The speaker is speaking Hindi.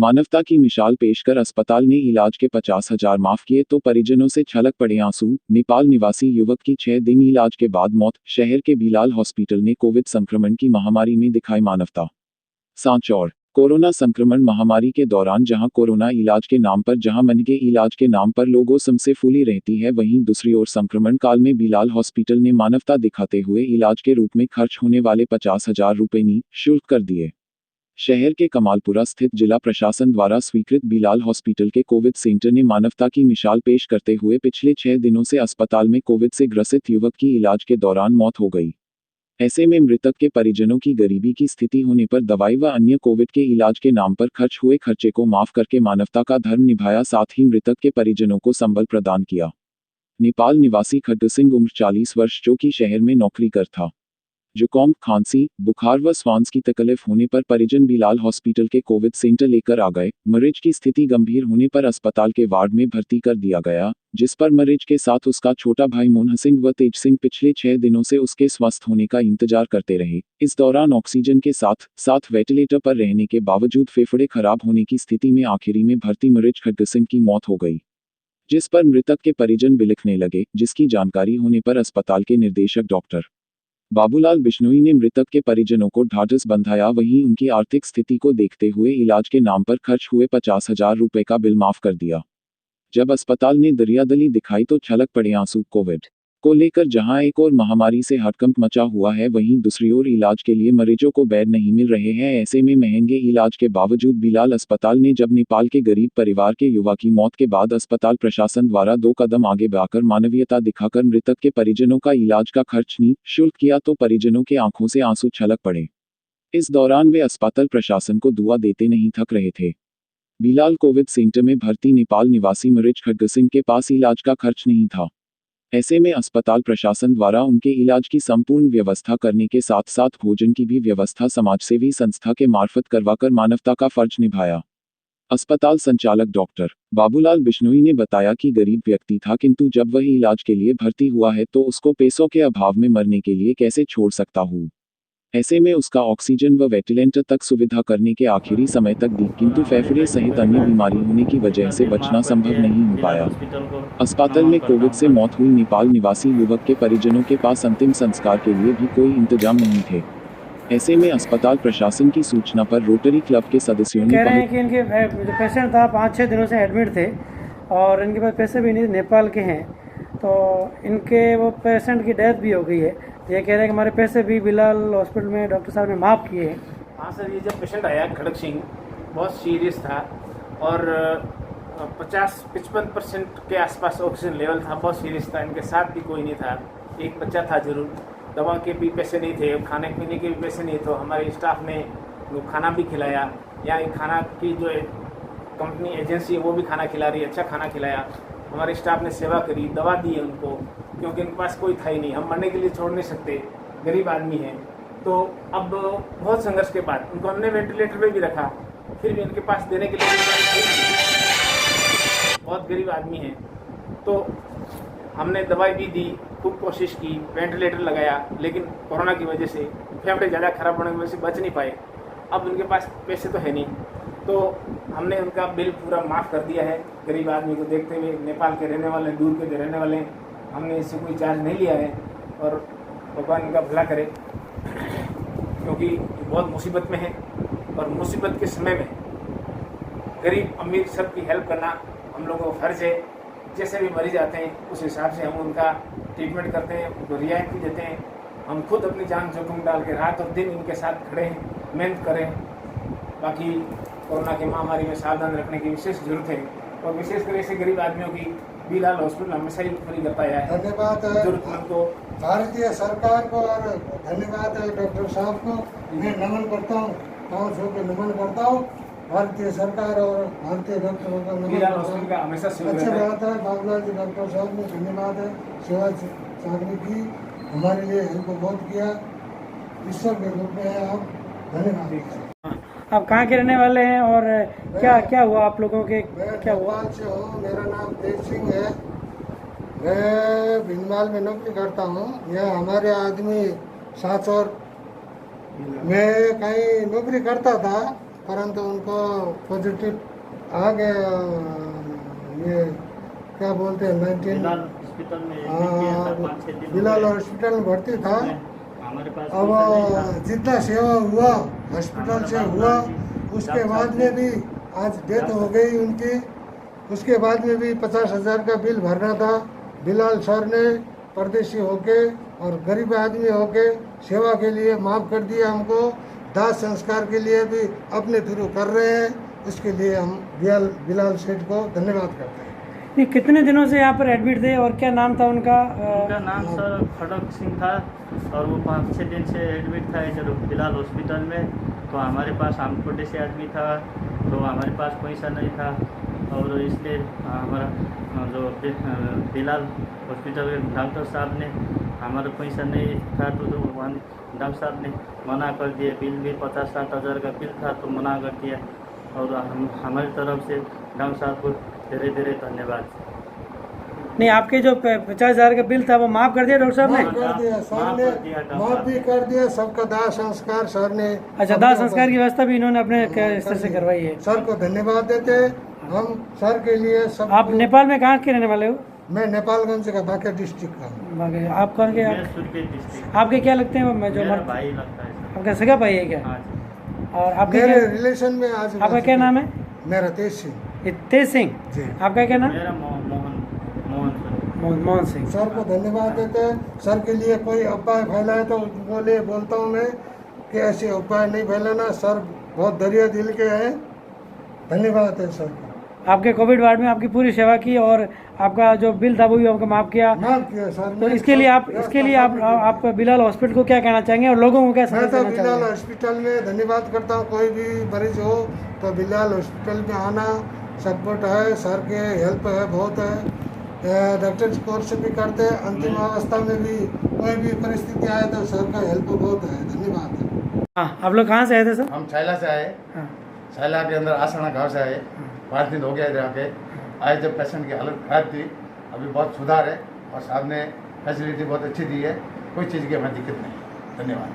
मानवता की मिसाल पेश कर अस्पताल ने इलाज के 50,000 माफ किए तो परिजनों से छलक पड़े आंसू। नेपाल निवासी युवक की 6 दिन इलाज के बाद मौत। शहर के बिलाल हॉस्पिटल ने कोविड संक्रमण की महामारी में दिखाई मानवता। सांचौर कोरोना संक्रमण महामारी के दौरान जहां कोरोना इलाज के नाम पर जहां मन के इलाज के नाम पर लोगों समसे फूली रहती है, वहीं दूसरी ओर संक्रमण काल में बिलाल हॉस्पिटल ने मानवता दिखाते हुए इलाज के रूप में खर्च होने वाले 50,000 रुपये निःशुल्क कर दिए। शहर के कमालपुरा स्थित जिला प्रशासन द्वारा स्वीकृत बिलाल हॉस्पिटल के कोविड सेंटर ने मानवता की मिसाल पेश करते हुए पिछले 6 दिनों से अस्पताल में कोविड से ग्रसित युवक की इलाज के दौरान मौत हो गई। ऐसे में मृतक के परिजनों की गरीबी की स्थिति होने पर दवाई व अन्य कोविड के इलाज के नाम पर खर्च हुए खर्चे को माफ करके मानवता का धर्म निभाया, साथ ही मृतक के परिजनों को संबल प्रदान किया। नेपाल निवासी खड्ड सिंह उम्र 40 वर्ष जो कि शहर में नौकरी कर था। जुकाम, खांसी, बुखार व श्वास की तकलीफ होने पर परिजन बिलाल हॉस्पिटल के कोविड सेंटर लेकर आ गए। मरीज की स्थिति गंभीर होने पर अस्पताल के वार्ड में भर्ती कर दिया गया, जिस पर मरीज के साथ उसका छोटा भाई मोहन सिंह व तेज सिंह पिछले 6 दिनों से उसके स्वस्थ होने का इंतजार करते रहे। इस दौरान ऑक्सीजन के साथ साथ वेंटिलेटर पर रहने के बावजूद फेफड़े खराब होने की स्थिति में आखिरी में भर्ती मरीज खड्ड सिंह की मौत हो गई, जिस पर मृतक के परिजन बिलखने लगे। जिसकी जानकारी होने पर अस्पताल के निर्देशक डॉक्टर बाबूलाल बिश्नोई ने मृतक के परिजनों को ढाढ़स बंधाया, वहीं उनकी आर्थिक स्थिति को देखते हुए इलाज के नाम पर खर्च हुए 50,000 रुपये का बिल माफ कर दिया। जब अस्पताल ने दरियादली दिखाई तो छलक पड़े आंसू। कोविड को लेकर जहां एक और महामारी से हड़कंप मचा हुआ है, वहीं दूसरी ओर इलाज के लिए मरीजों को बेड नहीं मिल रहे हैं। ऐसे में महंगे इलाज के बावजूद बिलाल अस्पताल ने जब नेपाल के गरीब परिवार के युवा की मौत के बाद अस्पताल प्रशासन द्वारा 2 कदम आगे बढ़ाकर मानवीयता दिखाकर मृतक के परिजनों का इलाज का खर्च निःशुल्क किया तो परिजनों के आंखों से आंसू छलक पड़े। इस दौरान वे अस्पताल प्रशासन को दुआ देते नहीं थक रहे थे। बिलाल कोविड सेंटर में भर्ती नेपाल निवासी मरीज खड्ड सिंह के पास इलाज का खर्च नहीं था। ऐसे में अस्पताल प्रशासन द्वारा उनके इलाज की संपूर्ण व्यवस्था करने के साथ साथ भोजन की भी व्यवस्था समाजसेवी संस्था के मार्फत करवाकर मानवता का फर्ज निभाया। अस्पताल संचालक डॉक्टर बाबूलाल बिश्नोई ने बताया कि गरीब व्यक्ति था, किंतु जब वह इलाज के लिए भर्ती हुआ है तो उसको पैसों के अभाव में मरने के लिए कैसे छोड़ सकता हूँ। ऐसे में उसका ऑक्सीजन व वेंटिलेटर तक सुविधा करने के आखिरी समय तक दी, किंतु फेफड़े सहित अन्य बीमारी होने की वजह से बचना संभव नहीं हो पाया। अस्पताल में कोविड से मौत हुई नेपाल निवासी युवक के परिजनों के पास अंतिम संस्कार के लिए भी कोई इंतजाम नहीं थे। ऐसे में अस्पताल प्रशासन की सूचना पर रोटरी क्लब के सदस्यों ने कह रहे हैं कि इनके जो पेशेंट था 5-6 दिनों से एडमिट थे और इनके पास पैसे भी नहीं, नेपाल के हैं, तो इनके वो पेशेंट की डेथ भी हो गई है। ये कह रहे हैं कि हमारे पैसे भी बिलाल हॉस्पिटल में डॉक्टर साहब ने माफ़ किए हैं। हाँ सर, ये जब पेशेंट आया खड़क सिंह बहुत सीरियस था और 50-55% के आसपास ऑक्सीजन लेवल था, बहुत सीरियस था। इनके साथ भी कोई नहीं था, एक बच्चा था जरूर। दवा के भी पैसे नहीं थे, खाने पीने के भी पैसे नहीं थे। हमारे स्टाफ ने खाना भी खिलाया, या खाना की जो कंपनी एजेंसी है वो भी खाना खिला रही है, अच्छा खाना खिलाया। हमारे स्टाफ ने सेवा करी, दवा दी है उनको, क्योंकि इनके पास कोई था ही नहीं। हम मरने के लिए छोड़ नहीं सकते, गरीब आदमी हैं। तो अब बहुत संघर्ष के बाद उनको हमने वेंटिलेटर पे भी रखा, फिर भी इनके पास देने के लिए बहुत गरीब आदमी हैं। तो हमने दवाई भी दी, खूब कोशिश की, वेंटिलेटर लगाया, लेकिन कोरोना की वजह से फेफड़े ज़्यादा खराब होने की वजह से बच नहीं पाए। अब उनके पास पैसे तो है नहीं, तो हमने उनका बिल पूरा माफ़ कर दिया है। गरीब आदमी को देखते हुए, नेपाल के रहने वाले, दूर के रहने वाले, हमने इससे कोई चार्ज नहीं लिया है। और भगवान इनका भला करे, क्योंकि बहुत मुसीबत में है और मुसीबत के समय में गरीब अमीर सबकी हेल्प करना हम लोगों का फ़र्ज़ है। जैसे भी मरीज आते हैं उस हिसाब से हम उनका ट्रीटमेंट करते हैं, उनको रियायत भी देते हैं। हम खुद अपनी जान जोखिम डाल के रात और दिन इनके साथ खड़े हैं, मेहनत करें। बाकी कोरोना की महामारी में सावधान रखने की विशेष जरूरत है, और विशेषकर ऐसे गरीब आदमियों की बिलाल हॉस्पिटल हमेशा ही पूरी करता है। धन्यवाद जरूरतमंद को, भारतीय सरकार को, और धन्यवाद डॉक्टर साहब को। मैं नमन करता हूँ, पाँव छू के नमन करता हूँ भारतीय सरकार और भारतीय डॉक्टरों का नमन करता हूँ। हमेशा अच्छी बात है, बाबूलाल जी डॉक्टर साहब ने धन्यवाद है, सेवा सागरी की, हमारे लिए हेल्प बहुत किया, ईश्वर के रूप में है आप। धन्यवाद। आप कहाँ के रहने वाले हैं और क्या हुआ आप लोगों के? क्या हुआ? भोपाल से हूँ, मेरा नाम तेज सिंह है। मैं भिनमाल में नौकरी करता हूँ। यह हमारे आदमी सांचौर में कहीं नौकरी करता था, परंतु उनको पॉजिटिव आ गया, ये क्या बोलते हैं 19 हॉस्पिटल में एडमिट किया था, 5-6 दिन हो बिलाल गए। हॉस्पिटल में भर्ती था। हमारे पास अब पैसा नहीं था। जितना सेवा हुआ हॉस्पिटल से हुआ, उसके बाद में भी आज डेथ हो गई उनकी। उसके बाद में भी 50,000 का बिल भरना था। बिलाल सर ने परदेशी होके और गरीब आदमी होके सेवा के लिए माफ़ कर दिया हमको। दाह संस्कार के लिए भी अपने थ्रू कर रहे हैं, उसके लिए हम बिलाल सेठ को धन्यवाद करते हैं। ये कितने दिनों से यहाँ पर एडमिट थे और क्या नाम था उनका? उनका नाम सर खड़क सिंह था और वो 5-6 दिन से एडमिट था इधर बिलाल हॉस्पिटल में। तो हमारे पास आमकोटे से आदमी था, तो हमारे पास पैसा नहीं था और इसलिए हमारा जो बिलाल हॉस्पिटल के डॉक्टर साहब ने हमारा पैसा नहीं था, तो वहाँ डॉक्टर साहब ने मना कर दिया। बिल भी 50-60 हज़ार का बिल था, तो मना कर दिया। और हमारी तरफ से डॉक्टर साहब को धीरे धीरे धन्यवाद। नहीं, आपके जो 50,000 का बिल था वो माफ़ कर दिया डॉक्टर साहब ने? माफ कर दिया सर ने, माफ भी कर दिया। सबका दाह संस्कार सर ने। अच्छा, दाह संस्कार की व्यवस्था भी इन्होंने अपने इस तरह से करवाई है। सर को धन्यवाद देते हैं हम। सर के लिए सब। आप नेपाल में कहाँ के रहने वाले हो? मैं नेपालगंज का बांका डिस्ट्रिक्ट का हूँ। बाकी आप कौन के? मैं सुर्खेत डिस्ट्रिक्ट, आपके क्या लगते हैं वो जो मेरा भाई लगता है सर। आपका सगा भाई है क्या? हाँ जी। और आपके मेरे क्या, रिलेशन में आज आपका क्या नाम है? मेरा तेज सिंह तेज सिंह। जी। आपका क्या नाम? मेरा मोहन सर। मोहन सिंह। सर को धन्यवाद देते हैं। सर के लिए कोई अफवाह फैलाए तो बोले, बोलता हूँ मैं कि ऐसी अफवाह नहीं फैलाना। सर बहुत दरिया दिल के हैं। धन्यवाद है सर को। आपके कोविड वार्ड में आपकी पूरी सेवा की और आपका जो बिल था वो भी आपको माफ़ किया। माफ किया सर। तो इसके लिए आप बिलाल हॉस्पिटल को क्या कहना चाहेंगे और लोगों को क्या मैं संदेश तो देना बिलाल चाहेंगे? हॉस्पिटल में धन्यवाद करता हूँ। कोई भी मरीज हो तो बिलाल हॉस्पिटल में आना, सपोर्ट है, सर के हेल्प है, बहुत है। डॉक्टर कोर्स भी करते हैं। अंतिम अवस्था में भी कोई भी परिस्थिति आए तो सर का हेल्प बहुत है। धन्यवाद। हाँ, आप लोग कहाँ से आए थे सर? हम छैला से आए। हाँ। छैला के अंदर आसना गांव से आए। 5 दिन हो गया इधर आके। आज जब पेशेंट की हालत खराब थी, अभी बहुत सुधार है और साहब ने फैसिलिटी बहुत अच्छी दी है। कोई चीज़ की हमें दिक्कत नहीं। धन्यवाद।